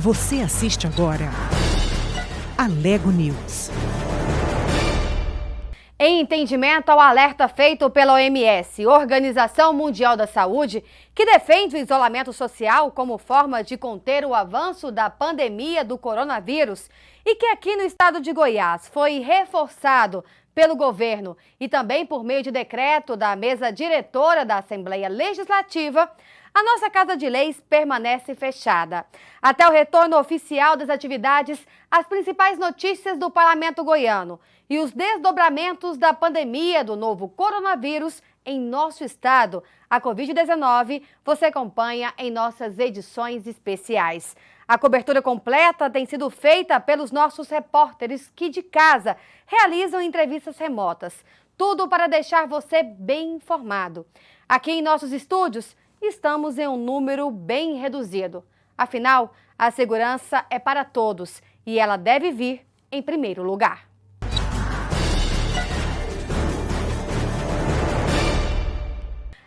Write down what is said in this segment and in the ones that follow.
Você assiste agora Alego News. Em entendimento ao alerta feito pela OMS, Organização Mundial da Saúde, que defende o isolamento social como forma de conter o avanço da pandemia do coronavírus e que aqui no estado de Goiás foi reforçado pelo governo e também por meio de decreto da mesa diretora da Assembleia Legislativa, a nossa Casa de Leis permanece fechada. Até o retorno oficial das atividades, as principais notícias do Parlamento goiano e os desdobramentos da pandemia do novo coronavírus em nosso estado, a Covid-19, você acompanha em nossas edições especiais. A cobertura completa tem sido feita pelos nossos repórteres que de casa realizam entrevistas remotas. Tudo para deixar você bem informado. Aqui em nossos estúdios, estamos em um número bem reduzido. Afinal, a segurança é para todos e ela deve vir em primeiro lugar.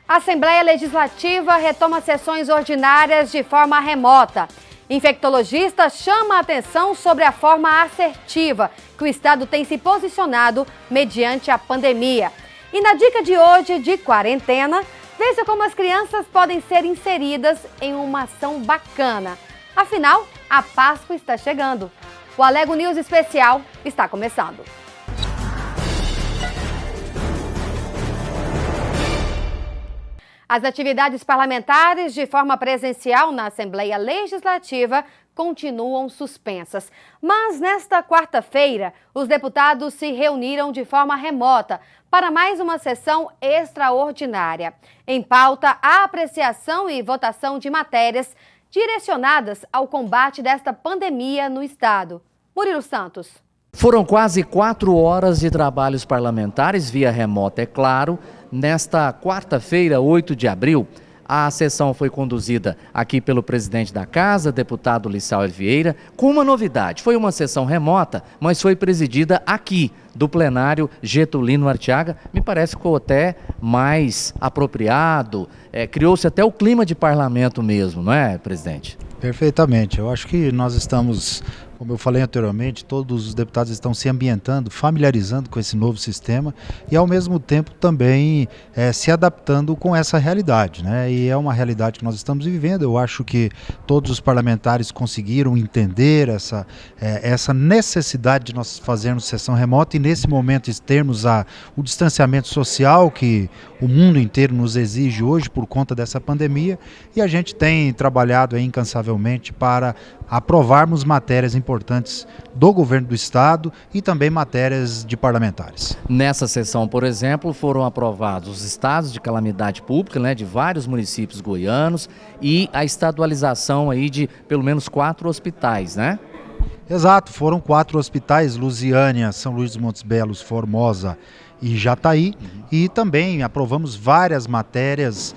A Assembleia Legislativa retoma sessões ordinárias de forma remota. Infectologista chama a atenção sobre a forma assertiva que o Estado tem se posicionado mediante a pandemia. E na dica de hoje de quarentena, veja como as crianças podem ser inseridas em uma ação bacana. Afinal, a Páscoa está chegando. O Alego News Especial está começando. As atividades parlamentares de forma presencial na Assembleia Legislativa continuam suspensas. Mas nesta quarta-feira, os deputados se reuniram de forma remota para mais uma sessão extraordinária. Em pauta, a apreciação e votação de matérias direcionadas ao combate desta pandemia no Estado. Murilo Santos. Foram quase 4 horas de trabalhos parlamentares, via remota, é claro. Nesta quarta-feira, 8 de abril, a sessão foi conduzida aqui pelo presidente da Casa, deputado Lissauer Vieira, com uma novidade. Foi uma sessão remota, mas foi presidida aqui, do plenário Getulino Arteaga. Me parece que ficou até mais apropriado, criou-se até o clima de parlamento mesmo, não é, presidente? Perfeitamente. Eu acho que nós estamos, como eu falei anteriormente, todos os deputados estão se ambientando, familiarizando com esse novo sistema e ao mesmo tempo também se adaptando com essa realidade, né? E é uma realidade que nós estamos vivendo. Eu acho que todos os parlamentares conseguiram entender essa necessidade de nós fazermos sessão remota e nesse momento termos o distanciamento social que o mundo inteiro nos exige hoje por conta dessa pandemia, e a gente tem trabalhado incansavelmente para aprovarmos matérias importantes do governo do estado e também matérias de parlamentares. Nessa sessão, por exemplo, foram aprovados os estados de calamidade pública, né, de vários municípios goianos e a estadualização aí de pelo menos 4 hospitais, né? Exato, foram 4 hospitais, Lusiânia, São Luís dos Montes Belos, Formosa e Jataí, e também aprovamos várias matérias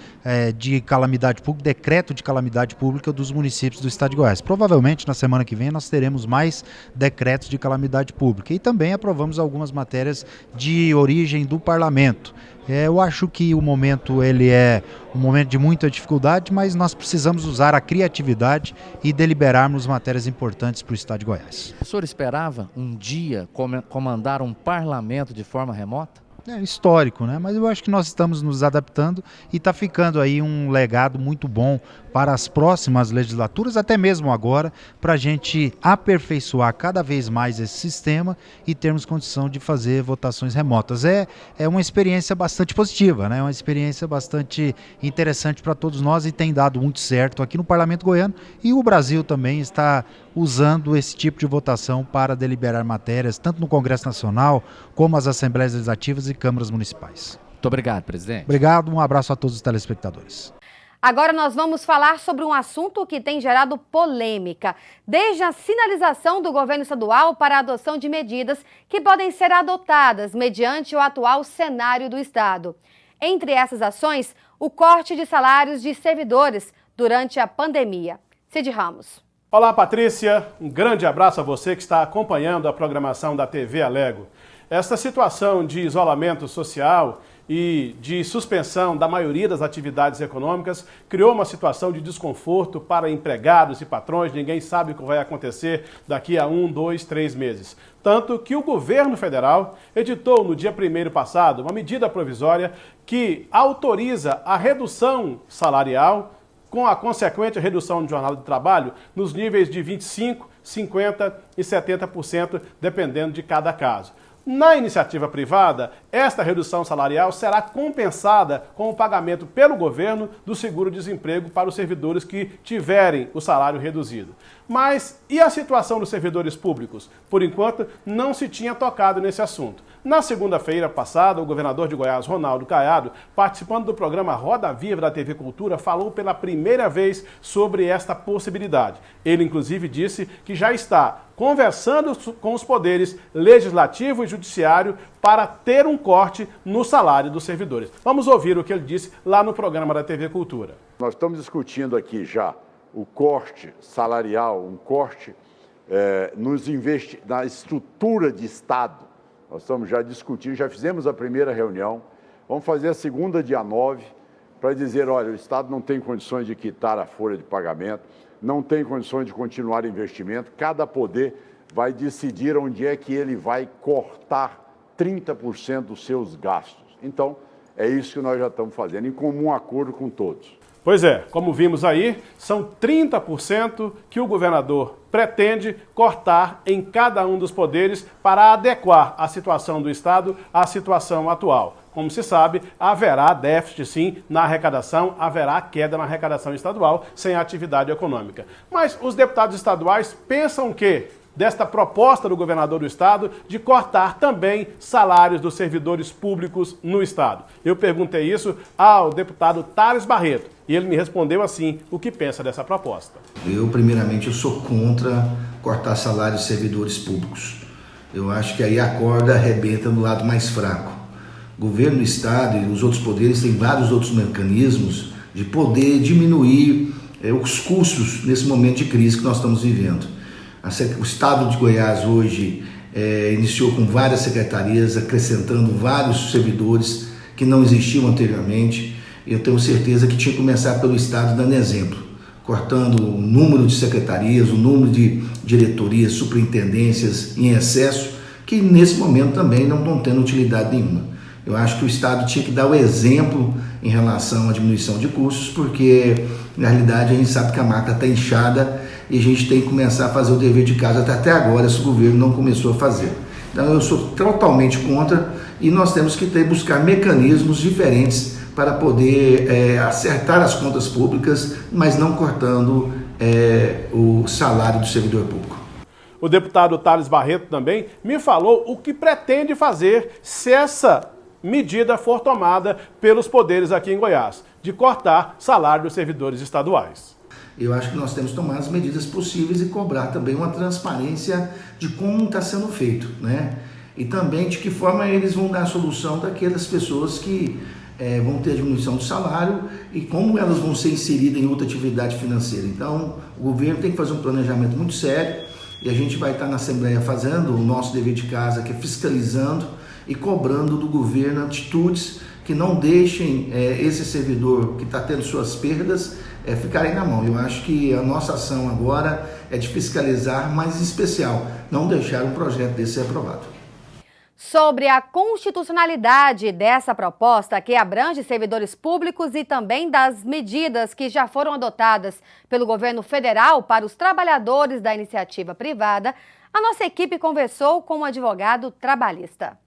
de calamidade pública, decreto de calamidade pública dos municípios do estado de Goiás. Provavelmente na semana que vem nós teremos mais decretos de calamidade pública e também aprovamos algumas matérias de origem do parlamento. Eu acho que o momento ele é um momento de muita dificuldade, mas nós precisamos usar a criatividade e deliberarmos matérias importantes para o estado de Goiás. O senhor esperava um dia comandar um parlamento de forma remota? É histórico, né? Mas eu acho que nós estamos nos adaptando e está ficando aí um legado muito bom para as próximas legislaturas, até mesmo agora, para a gente aperfeiçoar cada vez mais esse sistema e termos condição de fazer votações remotas. É uma experiência bastante positiva, né? Uma experiência bastante interessante para todos nós e tem dado muito certo aqui no Parlamento Goiano, e o Brasil também está usando esse tipo de votação para deliberar matérias, tanto no Congresso Nacional, como as Assembleias Legislativas e câmaras municipais. Muito obrigado, presidente. Obrigado, um abraço a todos os telespectadores. Agora nós vamos falar sobre um assunto que tem gerado polêmica, desde a sinalização do governo estadual para a adoção de medidas que podem ser adotadas mediante o atual cenário do estado. Entre essas ações, o corte de salários de servidores durante a pandemia. Cid Ramos. Olá, Patrícia. Um grande abraço a você que está acompanhando a programação da TV Alego. Esta situação de isolamento social e de suspensão da maioria das atividades econômicas criou uma situação de desconforto para empregados e patrões. Ninguém sabe o que vai acontecer daqui a 1, 2, 3 meses. Tanto que o governo federal editou no dia 1º passado uma medida provisória que autoriza a redução salarial com a consequente redução de jornada de trabalho nos níveis de 25%, 50% e 70%, dependendo de cada caso. Na iniciativa privada, esta redução salarial será compensada com o pagamento pelo governo do seguro-desemprego para os servidores que tiverem o salário reduzido. Mas e a situação dos servidores públicos? Por enquanto, não se tinha tocado nesse assunto. Na segunda-feira passada, o governador de Goiás, Ronaldo Caiado, participando do programa Roda Viva da TV Cultura, falou pela primeira vez sobre esta possibilidade. Ele, inclusive, disse que já está conversando com os poderes legislativo e judiciário para ter um corte no salário dos servidores. Vamos ouvir o que ele disse lá no programa da TV Cultura. Nós estamos discutindo aqui já o corte salarial, um corte na estrutura de Estado. Nós estamos já discutindo, já fizemos a primeira reunião, vamos fazer a segunda dia 9, para dizer, olha, o Estado não tem condições de quitar a folha de pagamento, não tem condições de continuar investimento, cada poder vai decidir onde é que ele vai cortar 30% dos seus gastos. Então, é isso que nós já estamos fazendo, em comum acordo com todos. Pois é, como vimos aí, são 30% que o governador pretende cortar em cada um dos poderes para adequar a situação do Estado à situação atual. Como se sabe, haverá déficit sim na arrecadação, haverá queda na arrecadação estadual sem atividade econômica. Mas os deputados estaduais pensam que desta proposta do governador do estado de cortar também salários dos servidores públicos no estado. Eu perguntei isso ao deputado Thales Barreto e ele me respondeu assim o que pensa dessa proposta. Primeiramente, eu sou contra cortar salários de servidores públicos. Eu acho que aí a corda arrebenta no lado mais fraco. O governo do estado e os outros poderes têm vários outros mecanismos de poder diminuir os custos nesse momento de crise que nós estamos vivendo. O estado de Goiás hoje iniciou com várias secretarias, acrescentando vários servidores que não existiam anteriormente. Eu tenho certeza que tinha que começar pelo estado dando exemplo, cortando o número de secretarias, o número de diretorias, superintendências em excesso, que nesse momento também não estão tendo utilidade nenhuma. Eu acho que o estado tinha que dar o exemplo em relação à diminuição de custos, porque na realidade a gente sabe que a máquina está inchada e a gente tem que começar a fazer o dever de casa até agora, se o governo não começou a fazer. Então eu sou totalmente contra e nós temos que buscar mecanismos diferentes para poder acertar as contas públicas, mas não cortando o salário do servidor público. O deputado Thales Barreto também me falou o que pretende fazer se essa medida for tomada pelos poderes aqui em Goiás, de cortar salário dos servidores estaduais. Eu acho que nós temos que tomar as medidas possíveis e cobrar também uma transparência de como está sendo feito, né? E também de que forma eles vão dar a solução daquelas pessoas que vão ter a diminuição do salário e como elas vão ser inseridas em outra atividade financeira. Então, o governo tem que fazer um planejamento muito sério e a gente vai estar na Assembleia fazendo o nosso dever de casa, que é fiscalizando e cobrando do governo atitudes que não deixem esse servidor que está tendo suas perdas ficarem na mão. Eu acho que a nossa ação agora é de fiscalizar, mas em especial, não deixar um projeto desse ser aprovado. Sobre a constitucionalidade dessa proposta, que abrange servidores públicos e também das medidas que já foram adotadas pelo governo federal para os trabalhadores da iniciativa privada, a nossa equipe conversou com um advogado trabalhista.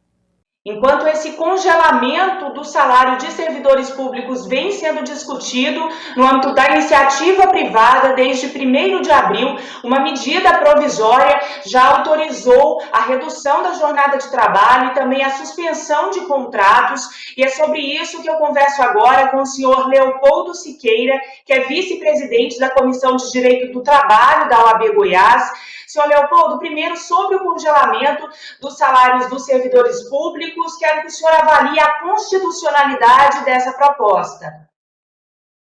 Enquanto esse congelamento do salário de servidores públicos vem sendo discutido no âmbito da iniciativa privada desde 1º de abril, uma medida provisória já autorizou a redução da jornada de trabalho e também a suspensão de contratos. E é sobre isso que eu converso agora com o senhor Leopoldo Siqueira, que é vice-presidente da Comissão de Direito do Trabalho da OAB Goiás. Senhor Leopoldo, primeiro sobre o congelamento dos salários dos servidores públicos, quero que o senhor avalie a constitucionalidade dessa proposta.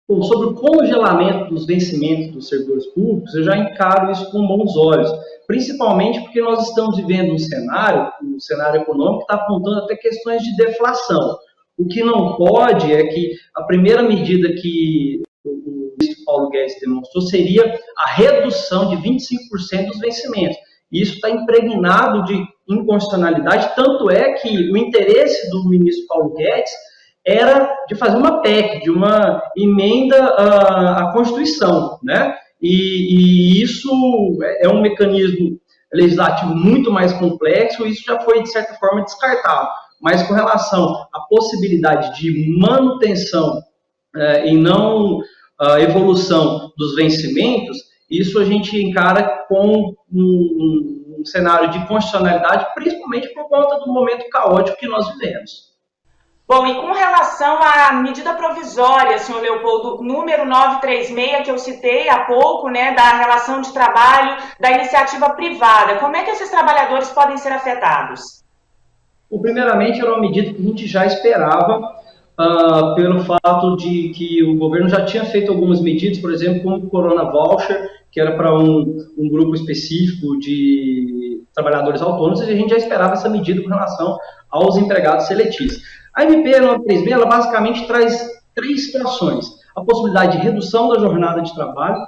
Bom, sobre o congelamento dos vencimentos dos servidores públicos, eu já encaro isso com bons olhos, principalmente porque nós estamos vivendo um cenário, o cenário econômico está apontando até questões de deflação. O que não pode é que a primeira medida que o ministro Paulo Guedes demonstrou seria a redução de 25% dos vencimentos. Isso está impregnado de inconstitucionalidade, tanto é que o interesse do ministro Paulo Guedes era de fazer uma PEC, de uma emenda à Constituição, né? E isso é um mecanismo legislativo muito mais complexo, isso já foi, de certa forma, descartado. Mas com relação à possibilidade de manutenção e não evolução dos vencimentos, isso a gente encara com um cenário de constitucionalidade, principalmente por conta do momento caótico que nós vivemos. Bom, e com relação à medida provisória, senhor Leopoldo, número 936, que eu citei há pouco, né, da relação de trabalho da iniciativa privada, como é que esses trabalhadores podem ser afetados? Primeiramente, era uma medida que a gente já esperava, pelo fato de que o governo já tinha feito algumas medidas, por exemplo, como o Corona Voucher, que era para um grupo específico de trabalhadores autônomos, e a gente já esperava essa medida com relação aos empregados seletistas. A MP 936, ela basicamente traz três situações: a possibilidade de redução da jornada de trabalho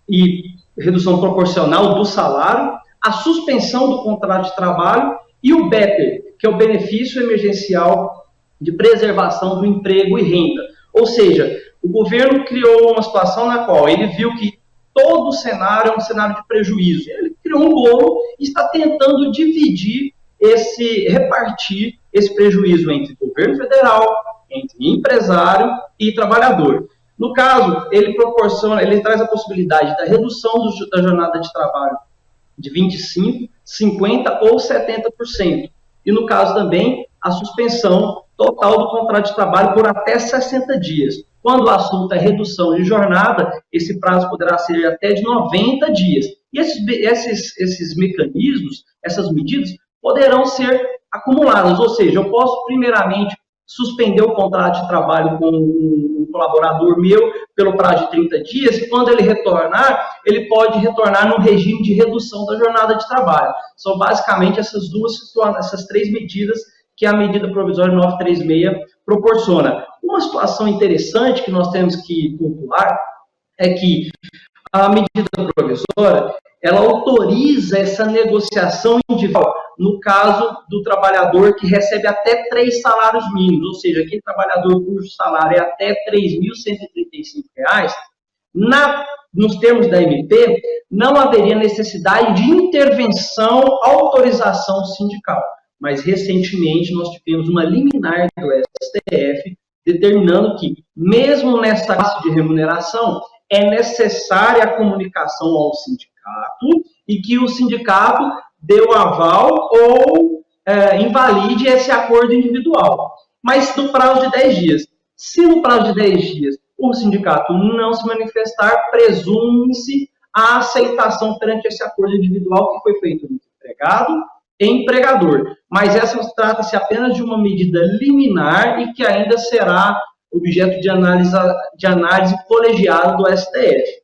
e redução proporcional do salário, a suspensão do contrato de trabalho e o BEPER, que é o benefício emergencial de preservação do emprego e renda. Ou seja, o governo criou uma situação na qual ele viu que todo o cenário é um cenário de prejuízo. Ele criou um bolo e está tentando repartir esse prejuízo entre governo federal, entre empresário e trabalhador. No caso, ele traz a possibilidade da redução da jornada de trabalho de 25%, 50% ou 70%. E no caso também, a suspensão total do contrato de trabalho por até 60 dias. Quando o assunto é redução de jornada, esse prazo poderá ser até de 90 dias. E esses mecanismos, essas medidas, poderão ser acumuladas. Ou seja, eu posso, primeiramente, suspender o contrato de trabalho com um colaborador meu pelo prazo de 30 dias, e quando ele retornar, ele pode retornar no regime de redução da jornada de trabalho. São basicamente essas três medidas que a medida provisória 936 proporciona. Uma situação interessante que nós temos que pontuar é que a medida provisória, ela autoriza essa negociação individual no caso do trabalhador que recebe até 3 salários mínimos, ou seja, aquele trabalhador cujo salário é até R$ 3.135, nos termos da MP, não haveria necessidade de intervenção, autorização sindical. Mas, recentemente, nós tivemos uma liminar do STF determinando que, mesmo nessa classe de remuneração, é necessária a comunicação ao sindicato e que o sindicato dê o aval ou invalide esse acordo individual. Mas no prazo de 10 dias. Se no prazo de 10 dias o sindicato não se manifestar, presume-se a aceitação perante esse acordo individual que foi feito entre empregado e empregador. Mas essa trata-se apenas de uma medida liminar e que ainda será objeto de análise colegiada do STF.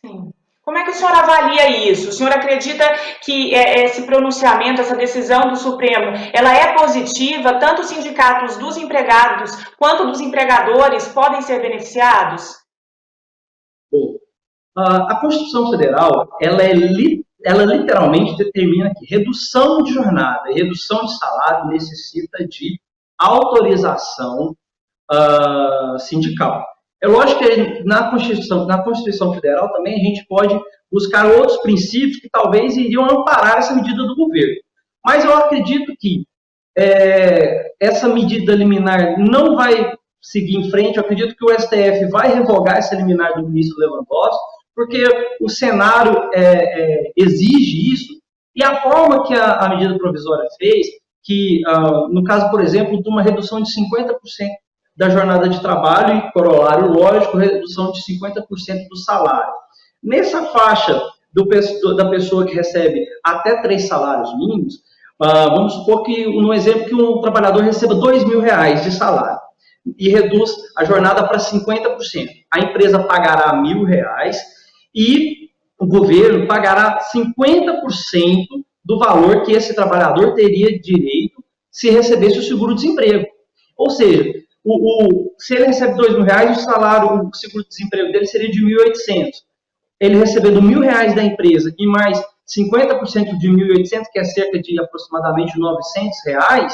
Sim. Como é que o senhor avalia isso? O senhor acredita que esse pronunciamento, essa decisão do Supremo, ela é positiva? Tanto os sindicatos dos empregados quanto dos empregadores podem ser beneficiados? Bom, a Constituição Federal, ela literalmente determina que redução de jornada e redução de salário necessita de autorização sindical. É lógico que na Constituição Federal também a gente pode buscar outros princípios que talvez iriam amparar essa medida do governo. Mas eu acredito que essa medida liminar não vai seguir em frente. Eu acredito que o STF vai revogar essa liminar do ministro Lewandowski, porque o cenário exige isso. E a forma que a medida provisória fez, que no caso, por exemplo, de uma redução de 50% da jornada de trabalho e, corolário lógico, redução de 50% do salário. Nessa faixa da pessoa que recebe até 3 salários mínimos, vamos supor que, no exemplo, que um trabalhador receba R$2.000 de salário e reduz a jornada para 50%. A empresa pagará R$1.000 e o governo pagará 50% do valor que esse trabalhador teria direito se recebesse o seguro-desemprego. Ou seja, se ele recebe R$2.000, o salário, o seguro-desemprego dele seria de R$1.800. Ele recebendo R$1.000 da empresa e mais 50% de 1.800, que é cerca de aproximadamente R$900,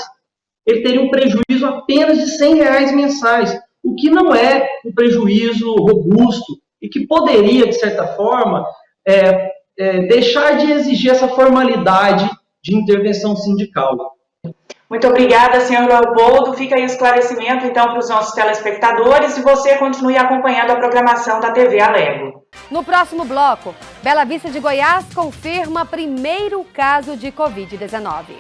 ele teria um prejuízo apenas de R$100 mensais, o que não é um prejuízo robusto e que poderia, de certa forma, deixar de exigir essa formalidade de intervenção sindical. Muito obrigada, senhor Leopoldo. Fica aí o esclarecimento, então, para os nossos telespectadores e você continue acompanhando a programação da TV Alego. No próximo bloco, Bela Vista de Goiás confirma primeiro caso de Covid-19.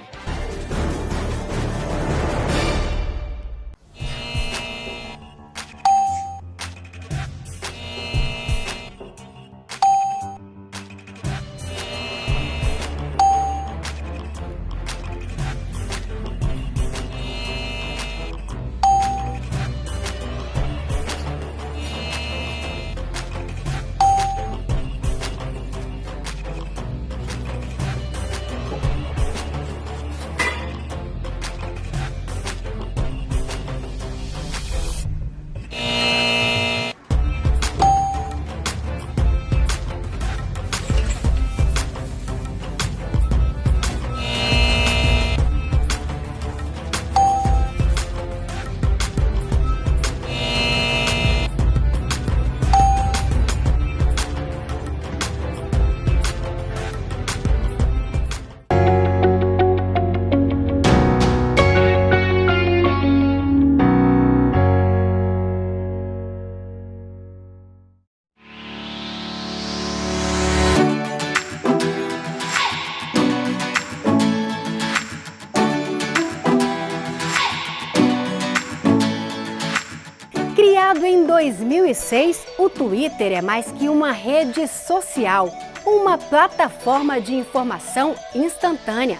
Criado em 2006, o Twitter é mais que uma rede social, uma plataforma de informação instantânea.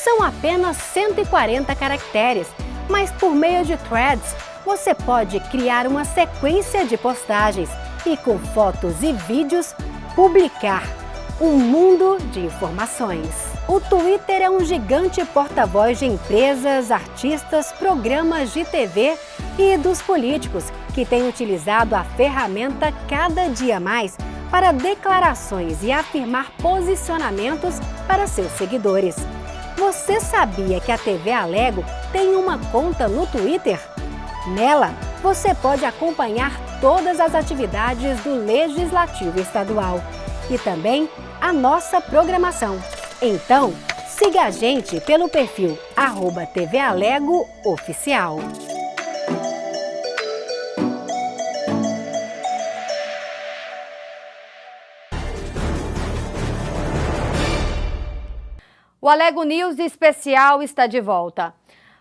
São apenas 140 caracteres, mas por meio de threads, você pode criar uma sequência de postagens e, com fotos e vídeos, publicar um mundo de informações. O Twitter é um gigante porta-voz de empresas, artistas, programas de TV e dos políticos, que têm utilizado a ferramenta cada dia mais para declarações e afirmar posicionamentos para seus seguidores. Você sabia que a TV Alego tem uma conta no Twitter? Nela, você pode acompanhar todas as atividades do Legislativo Estadual e também a nossa programação. Então, siga a gente pelo perfil @TV Alego Oficial. O Alego News Especial está de volta.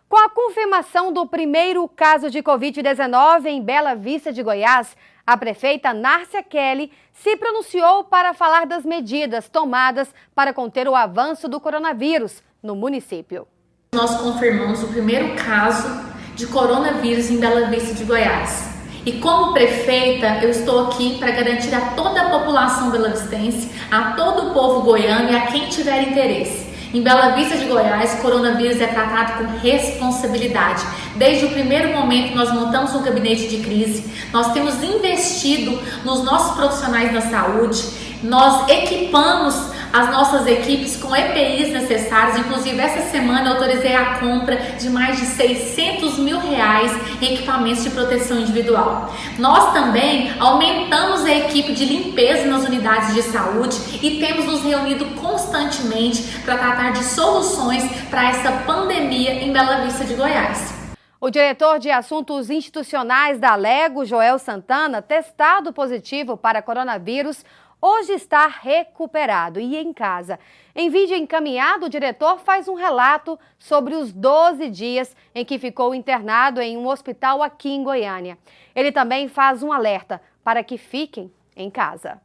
Com a confirmação do primeiro caso de Covid-19 em Bela Vista de Goiás, a prefeita Nárcia Kelly se pronunciou para falar das medidas tomadas para conter o avanço do coronavírus no município. Nós confirmamos o primeiro caso de coronavírus em Bela Vista de Goiás. E como prefeita, eu estou aqui para garantir a toda a população belavistense, a todo o povo goiano e a quem tiver interesse. Em Bela Vista de Goiás, o coronavírus é tratado com responsabilidade. Desde o primeiro momento, nós montamos um gabinete de crise, nós temos investido nos nossos profissionais da saúde, nós equipamos as nossas equipes com EPIs necessárias. Inclusive, essa semana eu autorizei a compra de mais de R$600 mil em equipamentos de proteção individual. Nós também aumentamos a equipe de limpeza nas unidades de saúde e temos nos reunido constantemente para tratar de soluções para essa pandemia em Bela Vista de Goiás. O diretor de Assuntos Institucionais da Alego, Joel Santana, testado positivo para coronavírus, hoje está recuperado e em casa. Em vídeo encaminhado, o diretor faz um relato sobre os 12 dias em que ficou internado em um hospital aqui em Goiânia. Ele também faz um alerta para que fiquem em casa.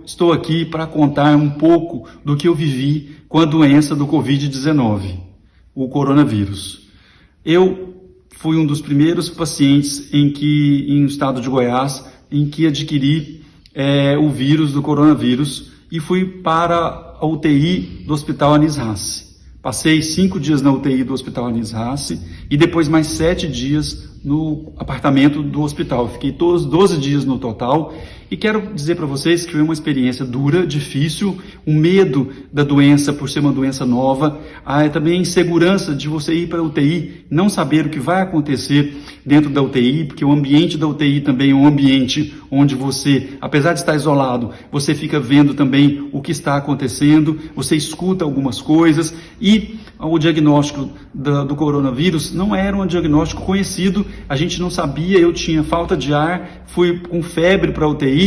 Estou aqui para contar um pouco do que eu vivi com a doença do Covid-19, o coronavírus. Eu fui um dos primeiros pacientes em o estado de Goiás em que adquiri o vírus do coronavírus e fui para a UTI do Hospital Anis Rassi. Passei 5 dias na UTI do Hospital Anis Rassi e depois mais 7 dias no apartamento do hospital. Fiquei todos 12 dias no total e quero dizer para vocês que foi uma experiência dura, difícil, o medo da doença por ser uma doença nova, também a insegurança de você ir para a UTI, não saber o que vai acontecer dentro da UTI, porque o ambiente da UTI também é um ambiente onde você, apesar de estar isolado, você fica vendo também o que está acontecendo, você escuta algumas coisas e o diagnóstico do coronavírus não era um diagnóstico conhecido, a gente não sabia, eu tinha falta de ar, fui com febre para a UTI,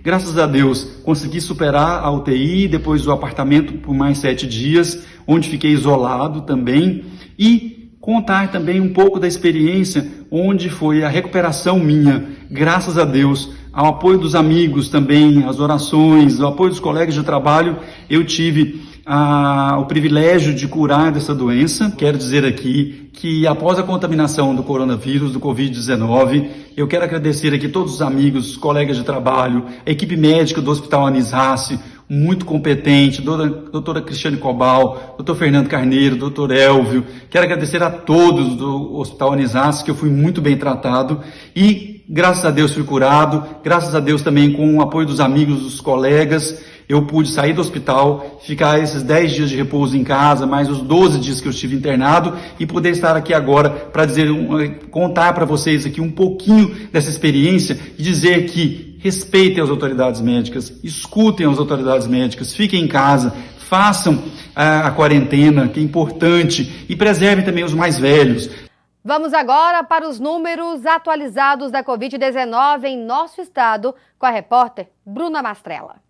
graças a Deus consegui superar a UTI, depois o apartamento por mais 7 dias, onde fiquei isolado também, e contar também um pouco da experiência, onde foi a recuperação minha, graças a Deus, ao apoio dos amigos também, as orações, ao apoio dos colegas de trabalho, eu tive o privilégio de curar dessa doença. Quero dizer aqui que após a contaminação do coronavírus, do Covid-19, eu quero agradecer aqui todos os amigos, os colegas de trabalho, a equipe médica do Hospital Anis Rassi, muito competente, doutora Cristiane Cobal, doutor Fernando Carneiro, doutor Elvio. Quero agradecer a todos do Hospital Anis Rassi, que eu fui muito bem tratado e, graças a Deus, fui curado, graças a Deus também com o apoio dos amigos, dos colegas, eu pude sair do hospital, ficar esses 10 dias de repouso em casa, mais os 12 dias que eu estive internado e poder estar aqui agora para contar para vocês aqui um pouquinho dessa experiência e dizer que respeitem as autoridades médicas, escutem as autoridades médicas, fiquem em casa, façam a quarentena, que é importante, e preservem também os mais velhos. Vamos agora para os números atualizados da Covid-19 em nosso estado, com a repórter Bruna Mastrella.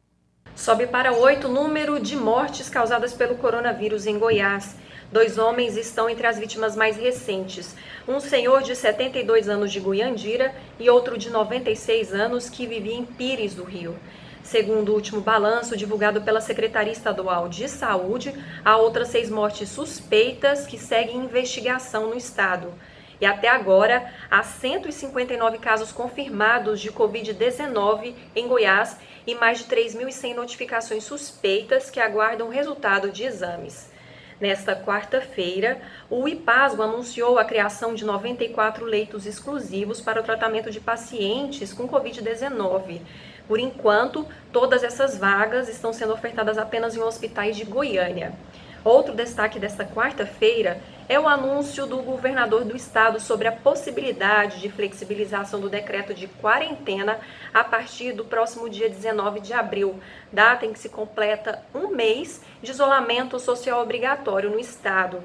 Sobe para 8 o número de mortes causadas pelo coronavírus em Goiás. 2 homens estão entre as vítimas mais recentes. Um senhor de 72 anos de Goiandira e outro de 96 anos que vivia em Pires do Rio. Segundo o último balanço divulgado pela Secretaria Estadual de Saúde, há outras 6 mortes suspeitas que seguem investigação no estado. E até agora, há 159 casos confirmados de Covid-19 em Goiás e mais de 3.100 notificações suspeitas que aguardam resultado de exames. Nesta quarta-feira, o IPASGO anunciou a criação de 94 leitos exclusivos para o tratamento de pacientes com Covid-19. Por enquanto, todas essas vagas estão sendo ofertadas apenas em hospitais de Goiânia. Outro destaque desta quarta-feira é o anúncio do governador do estado sobre a possibilidade de flexibilização do decreto de quarentena a partir do próximo dia 19 de abril, data em que se completa um mês de isolamento social obrigatório no estado.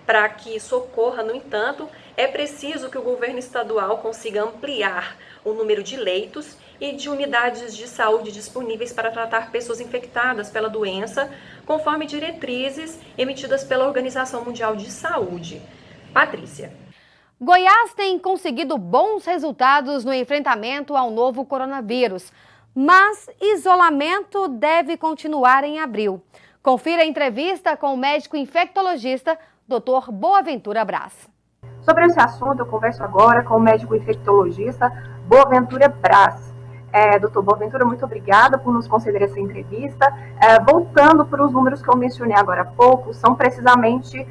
Para que isso ocorra, no entanto, é preciso que o governo estadual consiga ampliar o número de leitos e de unidades de saúde disponíveis para tratar pessoas infectadas pela doença, conforme diretrizes emitidas pela Organização Mundial de Saúde. Patrícia. Goiás tem conseguido bons resultados no enfrentamento ao novo coronavírus, mas isolamento deve continuar em abril. Confira a entrevista com o médico infectologista, Dr. Boaventura Braz. Sobre esse assunto, eu converso agora com o médico infectologista Boaventura Braz. Doutor Boaventura, muito obrigada por nos conceder essa entrevista. Voltando para os números que eu mencionei agora há pouco, são precisamente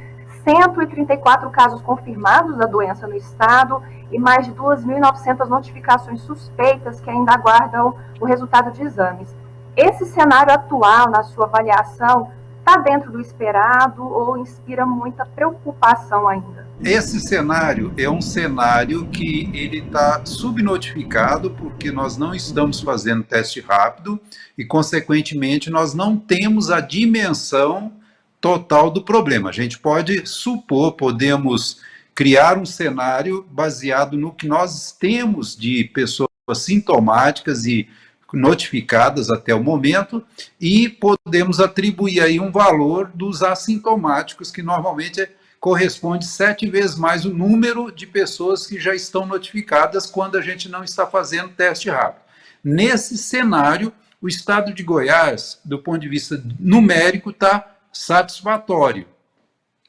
134 casos confirmados da doença no estado e mais de 2.900 notificações suspeitas que ainda aguardam o resultado de exames. Esse cenário atual, na sua avaliação, está dentro do esperado ou inspira muita preocupação ainda? Esse cenário é um cenário que ele está subnotificado porque nós não estamos fazendo teste rápido e, consequentemente, nós não temos a dimensão total do problema. A gente pode supor, podemos criar um cenário baseado no que nós temos de pessoas sintomáticas e notificadas até o momento e podemos atribuir aí um valor dos assintomáticos que normalmente corresponde 7 vezes mais o número de pessoas que já estão notificadas quando a gente não está fazendo teste rápido. Nesse cenário, o estado de Goiás, do ponto de vista numérico, está satisfatório,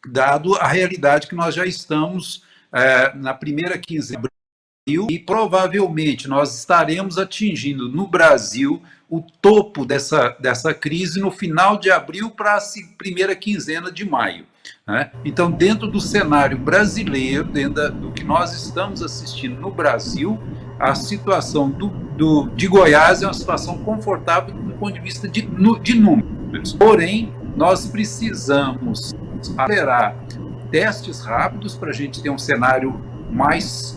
dado a realidade que nós já estamos na primeira quinzena de abril e provavelmente nós estaremos atingindo no Brasil o topo dessa crise no final de abril para a primeira quinzena de maio. né? Então, dentro do cenário brasileiro, dentro do que nós estamos assistindo no Brasil, a situação de Goiás é uma situação confortável do ponto de vista de números. Porém, nós precisamos acelerar testes rápidos para a gente ter um cenário mais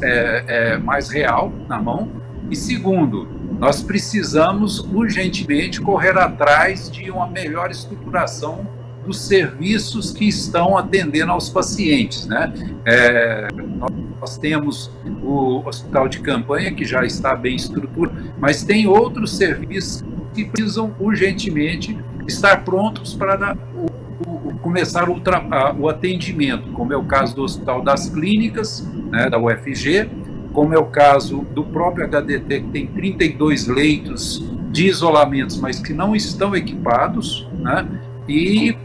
real na mão. E segundo, nós precisamos urgentemente correr atrás de uma melhor estruturação dos serviços que estão atendendo aos pacientes, né? Nós temos o hospital de campanha, que já está bem estruturado, mas tem outros serviços que precisam urgentemente estar prontos para começar o atendimento, como é o caso do Hospital das Clínicas, né, da UFG, como é o caso do próprio HDT, que tem 32 leitos de isolamentos, mas que não estão equipados, né? E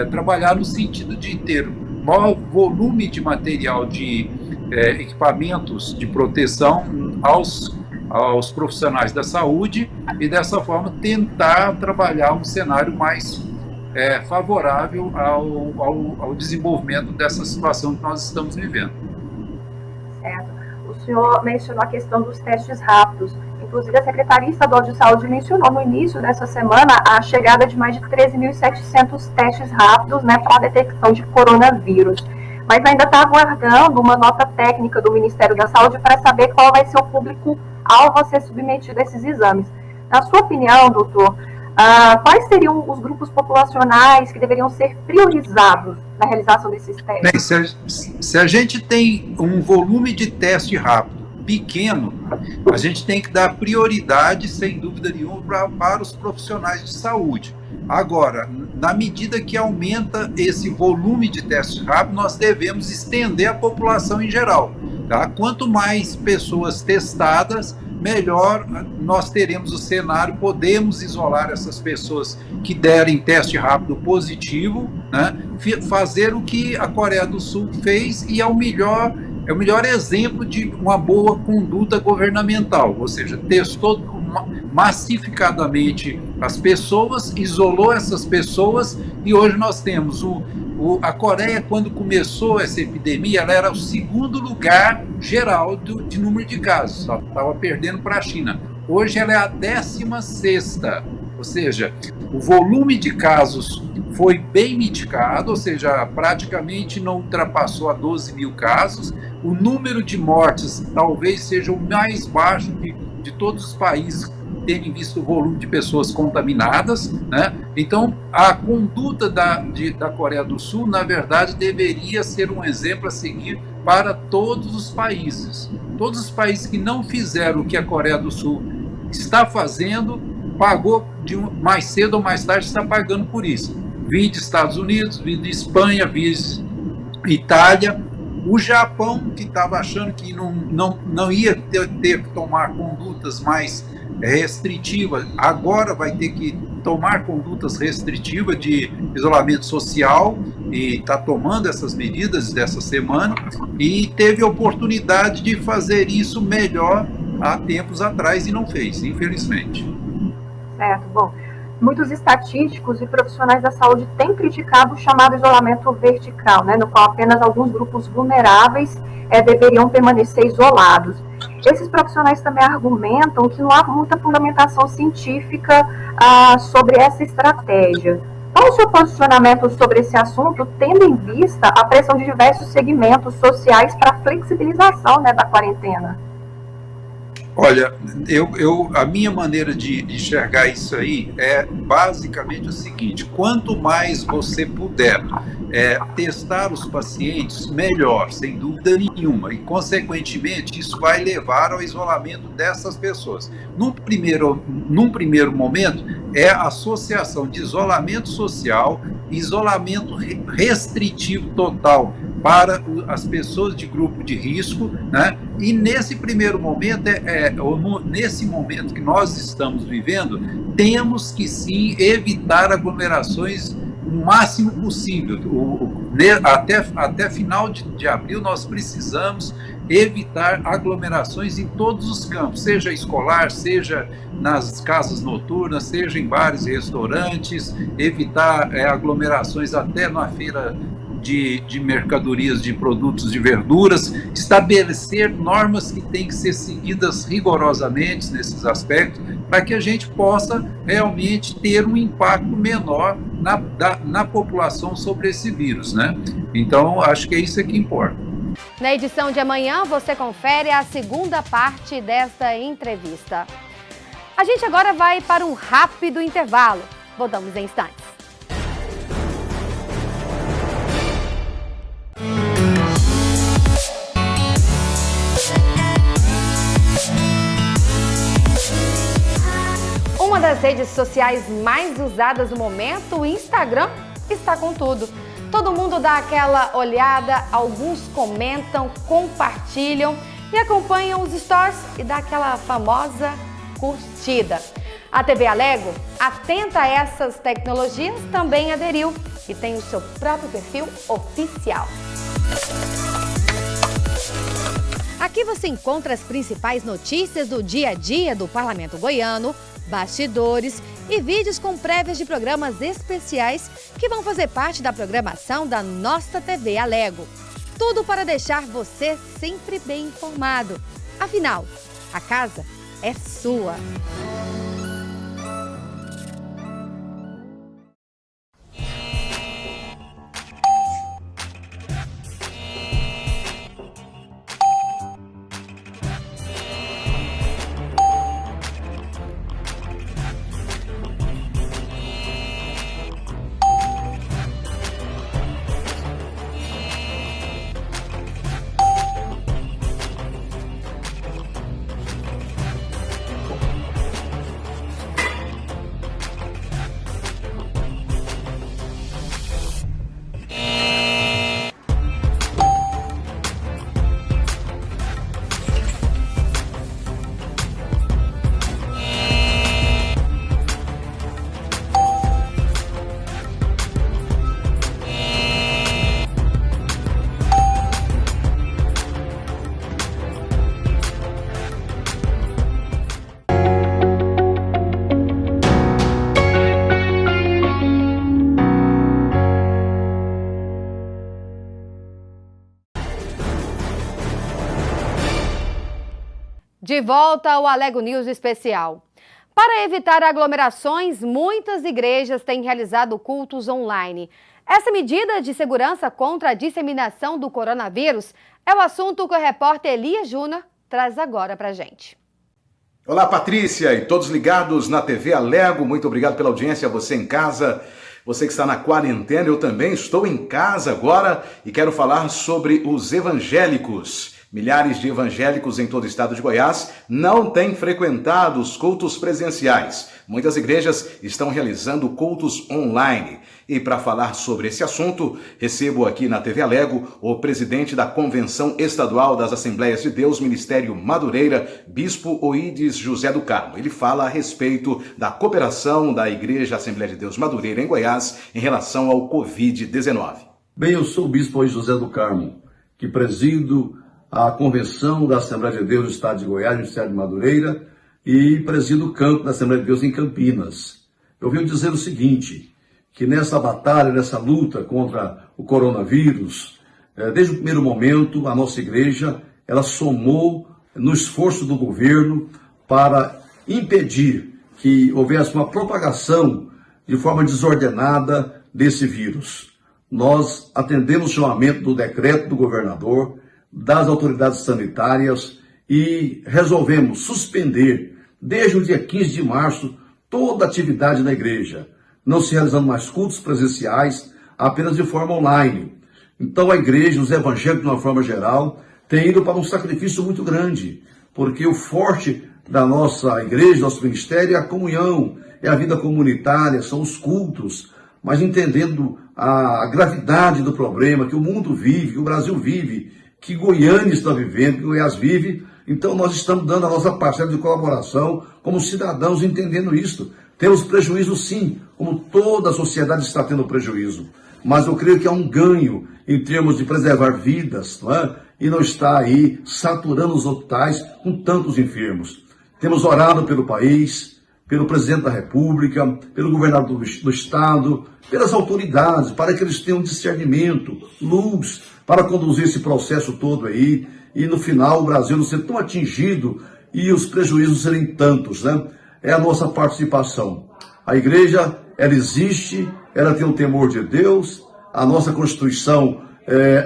trabalhar no sentido de ter maior volume de material de equipamentos de proteção aos profissionais da saúde e, dessa forma, tentar trabalhar um cenário mais favorável ao desenvolvimento dessa situação que nós estamos vivendo. Certo. O senhor mencionou a questão dos testes rápidos. Inclusive, a Secretaria Estadual de Saúde mencionou no início dessa semana a chegada de mais de 13.700 testes rápidos, né, para a detecção de coronavírus. Mas ainda está aguardando uma nota técnica do Ministério da Saúde para saber qual vai ser o público-alvo a ser submetido a esses exames. Na sua opinião, doutor, quais seriam os grupos populacionais que deveriam ser priorizados na realização desses testes? Bem, se a gente tem um volume de teste rápido pequeno, a gente tem que dar prioridade, sem dúvida nenhuma, para os profissionais de saúde. Agora, na medida que aumenta esse volume de testes rápidos, nós devemos estender a população em geral. Tá? Quanto mais pessoas testadas, melhor nós teremos o cenário, podemos isolar essas pessoas que derem teste rápido positivo, né? Fazer o que a Coreia do Sul fez, e é o melhor exemplo de uma boa conduta governamental, ou seja, testou massificadamente as pessoas, isolou essas pessoas, e hoje nós temos a Coreia, quando começou essa epidemia, ela era o segundo lugar geral de número de casos, estava perdendo para a China. Hoje ela é a 16ª, ou seja, o volume de casos foi bem mitigado, ou seja, praticamente não ultrapassou a 12 mil casos. O número de mortes talvez seja o mais baixo de todos os países terem visto o volume de pessoas contaminadas, né? Então, a conduta da Coreia do Sul, na verdade, deveria ser um exemplo a seguir para todos os países. Todos os países que não fizeram o que a Coreia do Sul está fazendo, pagou mais cedo ou mais tarde, está pagando por isso. Vide Estados Unidos, vide Espanha, vide Itália. O Japão, que estava achando que não ia ter que tomar condutas mais restritivas, agora vai ter que tomar condutas restritivas de isolamento social, e está tomando essas medidas dessa semana, e teve a oportunidade de fazer isso melhor há tempos atrás e não fez, infelizmente. Certo, bom. Muitos estatísticos e profissionais da saúde têm criticado o chamado isolamento vertical, né, no qual apenas alguns grupos vulneráveis deveriam permanecer isolados. Esses profissionais também argumentam que não há muita fundamentação científica sobre essa estratégia. Qual o seu posicionamento sobre esse assunto, tendo em vista a pressão de diversos segmentos sociais para a flexibilização, né, da quarentena? Olha, a minha maneira de enxergar isso aí é basicamente o seguinte: quanto mais você puder testar os pacientes, melhor, sem dúvida nenhuma, e consequentemente isso vai levar ao isolamento dessas pessoas. Num primeiro momento, é a associação de isolamento social, isolamento restritivo total para as pessoas de grupo de risco, né? E nesse primeiro momento, nesse momento que nós estamos vivendo, temos que sim evitar aglomerações o máximo possível. Até final de abril nós precisamos evitar aglomerações em todos os campos, seja escolar, seja nas casas noturnas, seja em bares e restaurantes, evitar aglomerações até na feira de mercadorias, de produtos de verduras, estabelecer normas que têm que ser seguidas rigorosamente nesses aspectos, para que a gente possa realmente ter um impacto menor na população sobre esse vírus, né? Então, acho que é isso que importa. Na edição de amanhã, você confere a segunda parte desta entrevista. A gente agora vai para um rápido intervalo. Voltamos em instantes. Uma das redes sociais mais usadas no momento, o Instagram, está com tudo. Todo mundo dá aquela olhada, alguns comentam, compartilham e acompanham os stories e dá aquela famosa curtida. A TV Alego, atenta a essas tecnologias, também aderiu e tem o seu próprio perfil oficial. Aqui você encontra as principais notícias do dia a dia do Parlamento Goiano, bastidores e vídeos com prévias de programas especiais que vão fazer parte da programação da nossa TV Alego. Tudo para deixar você sempre bem informado. Afinal, a casa é sua. De volta ao Alego News Especial. Para evitar aglomerações, muitas igrejas têm realizado cultos online. Essa medida de segurança contra a disseminação do coronavírus é o assunto que o repórter Elias Júnior traz agora pra gente. Olá, Patrícia e todos ligados na TV Alego. Muito obrigado pela audiência, a você em casa. Você que está na quarentena, eu também estou em casa agora e quero falar sobre os evangélicos. Milhares de evangélicos em todo o estado de Goiás não têm frequentado os cultos presenciais. Muitas igrejas estão realizando cultos online. E para falar sobre esse assunto, recebo aqui na TV Alego o presidente da Convenção Estadual das Assembleias de Deus, Ministério Madureira, Bispo Oídes José do Carmo. Ele fala a respeito da cooperação da Igreja Assembleia de Deus Madureira em Goiás em relação ao Covid-19. Bem, eu sou o Bispo Oídes José do Carmo, que presido a Convenção da Assembleia de Deus do Estado de Goiás, Ministério de Madureira, e presido o campo da Assembleia de Deus em Campinas. Eu venho dizer o seguinte, que nessa batalha, nessa luta contra o coronavírus, desde o primeiro momento, a nossa igreja, ela somou no esforço do governo para impedir que houvesse uma propagação de forma desordenada desse vírus. Nós atendemos o chamamento do decreto do governador, das autoridades sanitárias e resolvemos suspender, desde o dia 15 de março, toda a atividade na igreja, não se realizando mais cultos presenciais, apenas de forma online. Então a igreja, os evangélicos de uma forma geral, têm ido para um sacrifício muito grande, porque o forte da nossa igreja, nosso ministério, é a comunhão, é a vida comunitária, são os cultos, mas entendendo a gravidade do problema que o mundo vive, que o Brasil vive, que Goiânia está vivendo, que Goiás vive, então nós estamos dando a nossa parcela de colaboração como cidadãos entendendo isso. Temos prejuízo sim como toda a sociedade está tendo prejuízo. Mas eu creio que há um ganho em termos de preservar vidas, não é? E não estar aí saturando os hospitais com tantos enfermos. Temos orado pelo país, pelo presidente da República, pelo governador do Estado, pelas autoridades, para que eles tenham discernimento, luz, para conduzir esse processo todo aí, e no final o Brasil não ser tão atingido e os prejuízos serem tantos, né? É a nossa participação. A igreja, ela existe, ela tem o temor de Deus, a nossa Constituição,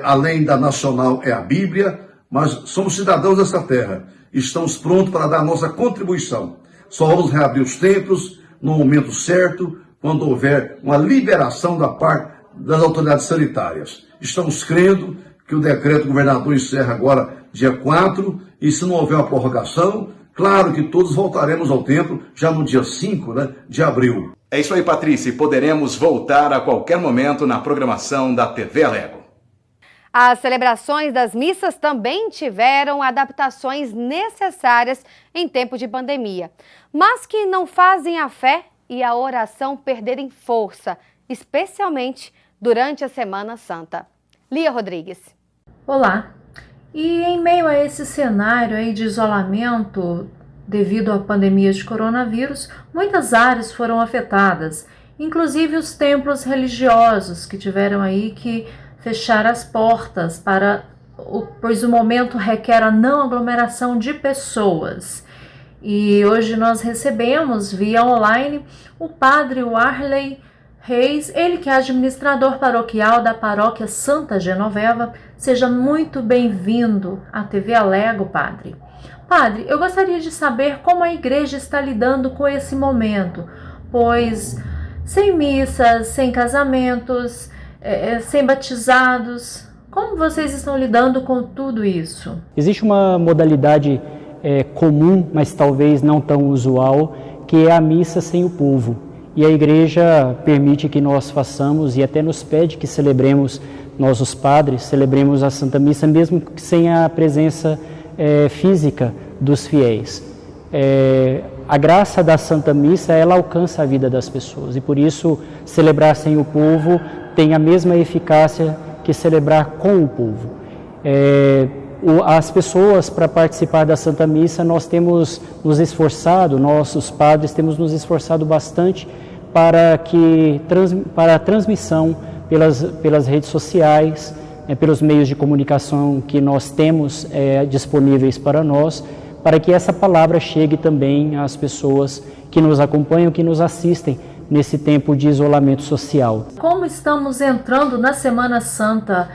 além da nacional, é a Bíblia, mas somos cidadãos dessa terra, estamos prontos para dar a nossa contribuição. Só vamos reabrir os templos no momento certo, quando houver uma liberação da parte das autoridades sanitárias. Estamos crendo que o decreto do governador encerra agora dia 4, e se não houver uma prorrogação, claro que todos voltaremos ao templo já no dia 5, né, de abril. É isso aí, Patrícia, e poderemos voltar a qualquer momento na programação da TV Alego. As celebrações das missas também tiveram adaptações necessárias em tempo de pandemia, mas que não fazem a fé e a oração perderem força, especialmente durante a Semana Santa. Lia Rodrigues. Olá. E em meio a esse cenário aí de isolamento devido à pandemia de coronavírus, muitas áreas foram afetadas, inclusive os templos religiosos que tiveram aí que fechar as portas pois o momento requer a não aglomeração de pessoas. E hoje nós recebemos via online o padre Warley Reis, ele que é administrador paroquial da paróquia Santa Genoveva. Seja muito bem-vindo à TV Alego, padre. Padre, eu gostaria de saber como a igreja está lidando com esse momento, pois sem missas, sem casamentos, sem batizados, como vocês estão lidando com tudo isso? Existe uma modalidade comum, mas talvez não tão usual, que é a missa sem o povo. E a igreja permite que nós façamos e até nos pede que celebremos, nós os padres, celebremos a Santa Missa, mesmo sem a presença física dos fiéis. A graça da Santa Missa, ela alcança a vida das pessoas, e por isso celebrar sem o povo tem a mesma eficácia que celebrar com o povo. As pessoas, para participar da Santa Missa, nós temos nos esforçado, nós os padres temos nos esforçado bastante para a transmissão pelas redes sociais, pelos meios de comunicação que nós temos disponíveis para nós, para que essa palavra chegue também às pessoas que nos acompanham, que nos assistem nesse tempo de isolamento social. Como estamos entrando na Semana Santa,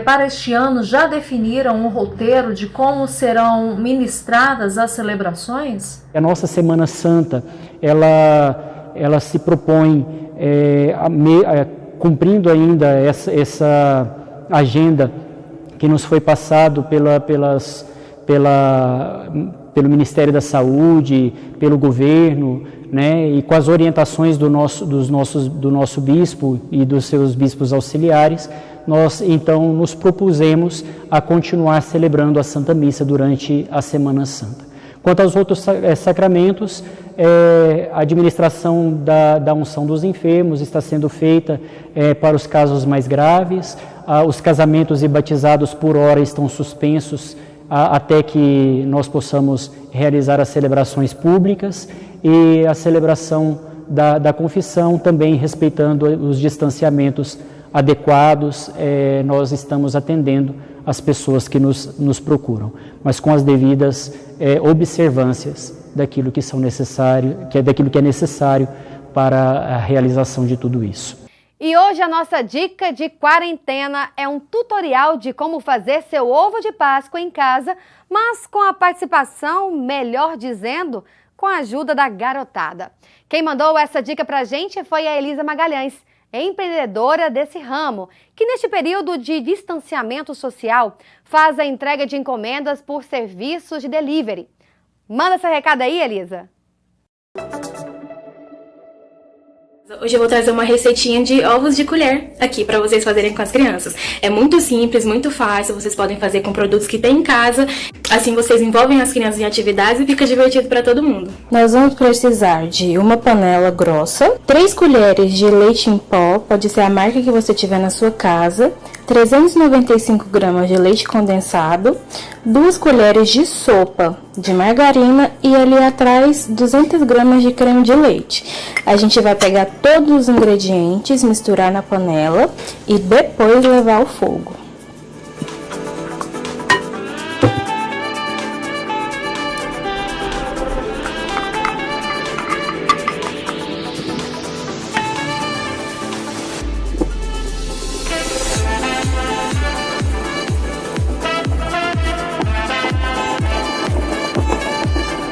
para este ano já definiram um roteiro de como serão ministradas as celebrações? A nossa Semana Santa, ela se propõe, cumprindo ainda essa agenda que nos foi passado pelo Ministério da Saúde, pelo governo, né, e com as orientações do nosso bispo e dos seus bispos auxiliares, nós então nos propusemos a continuar celebrando a Santa Missa durante a Semana Santa. Quanto aos outros sacramentos, a administração da unção dos enfermos está sendo feita para os casos mais graves, os casamentos e batizados por hora estão suspensos até que nós possamos realizar as celebrações públicas, e a celebração da confissão também respeitando os distanciamentos adequados. Nós estamos atendendo as pessoas que nos procuram, mas com as devidas observâncias daquilo que é necessário para a realização de tudo isso. E hoje a nossa dica de quarentena é um tutorial de como fazer seu ovo de Páscoa em casa, mas com a participação, melhor dizendo, com a ajuda da garotada. Quem mandou essa dica pra gente foi a Elisa Magalhães, empreendedora desse ramo, que neste período de distanciamento social faz a entrega de encomendas por serviços de delivery. Manda seu recado aí, Elisa. Hoje eu vou trazer uma receitinha de ovos de colher aqui para vocês fazerem com as crianças. É muito simples, muito fácil, vocês podem fazer com produtos que tem em casa. Assim vocês envolvem as crianças em atividades e fica divertido para todo mundo. Nós vamos precisar de uma panela grossa, 3 colheres de leite em pó, pode ser a marca que você tiver na sua casa, 395 gramas de leite condensado, 2 colheres de sopa de margarina e ali atrás 200 gramas de creme de leite. A gente vai pegar todos os ingredientes, misturar na panela e depois levar ao fogo.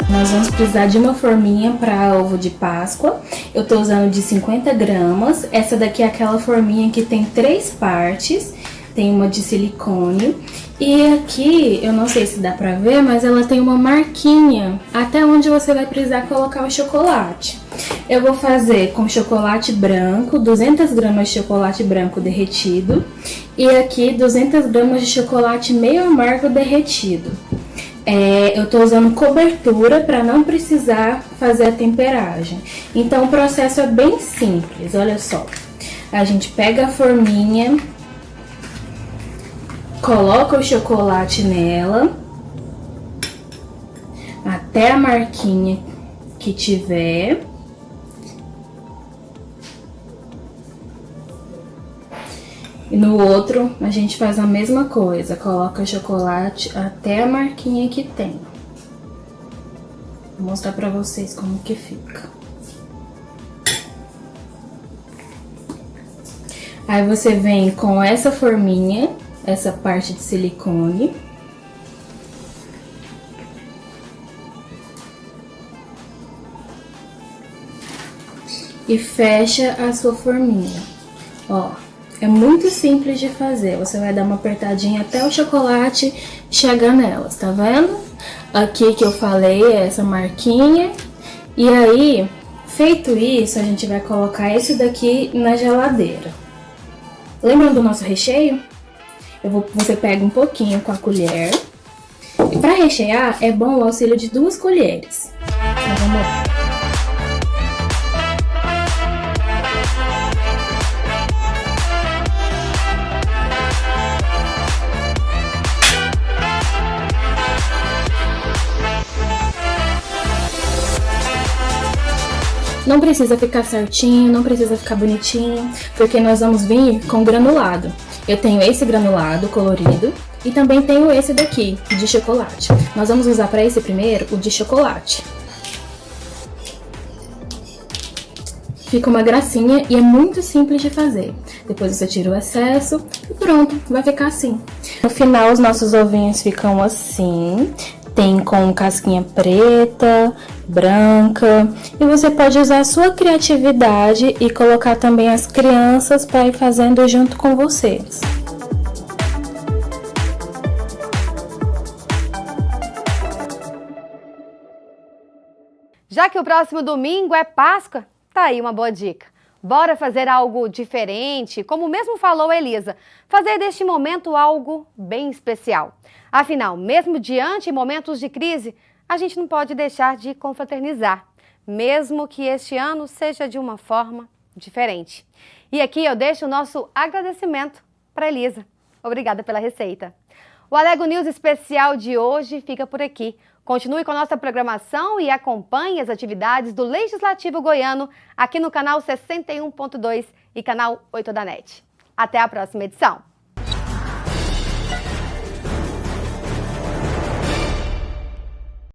Nós vamos precisar de uma forminha para ovo de Páscoa. Eu tô usando de 50 gramas. Essa daqui é aquela forminha que tem 3 partes. Tem uma de silicone. E aqui, eu não sei se dá pra ver, mas ela tem uma marquinha até onde você vai precisar colocar o chocolate. Eu vou fazer com chocolate branco, 200 gramas de chocolate branco derretido. E aqui 200 gramas de chocolate meio amargo derretido. Eu tô usando cobertura para não precisar fazer a temperagem. Então o processo é bem simples, olha só. A gente pega a forminha, coloca o chocolate nela, até a marquinha que tiver. E no outro, a gente faz a mesma coisa, coloca chocolate até a marquinha que tem. Vou mostrar pra vocês como que fica. Aí você vem com essa forminha, essa parte de silicone. E fecha a sua forminha, ó. É muito simples de fazer, você vai dar uma apertadinha até o chocolate chegar nelas, tá vendo? Aqui que eu falei é essa marquinha. E aí, feito isso, a gente vai colocar esse daqui na geladeira. Lembram do nosso recheio? Você pega um pouquinho com a colher. E para rechear, é bom o auxílio de 2 colheres. Então, vamos lá. Não precisa ficar certinho, não precisa ficar bonitinho, porque nós vamos vir com granulado. Eu tenho esse granulado colorido e também tenho esse daqui, de chocolate. Nós vamos usar para esse primeiro o de chocolate. Fica uma gracinha e é muito simples de fazer. Depois você tira o excesso e pronto, vai ficar assim. No final os nossos ovinhos ficam assim. Tem com casquinha preta, branca, e você pode usar a sua criatividade e colocar também as crianças para ir fazendo junto com vocês. Já que o próximo domingo é Páscoa, tá aí uma boa dica. Bora fazer algo diferente, como mesmo falou Elisa, fazer deste momento algo bem especial. Afinal, mesmo diante de momentos de crise, a gente não pode deixar de confraternizar, mesmo que este ano seja de uma forma diferente. E aqui eu deixo o nosso agradecimento para Elisa. Obrigada pela receita. O Alego News especial de hoje fica por aqui. Continue com a nossa programação e acompanhe as atividades do Legislativo Goiano aqui no canal 61.2 e canal 8 da NET. Até a próxima edição.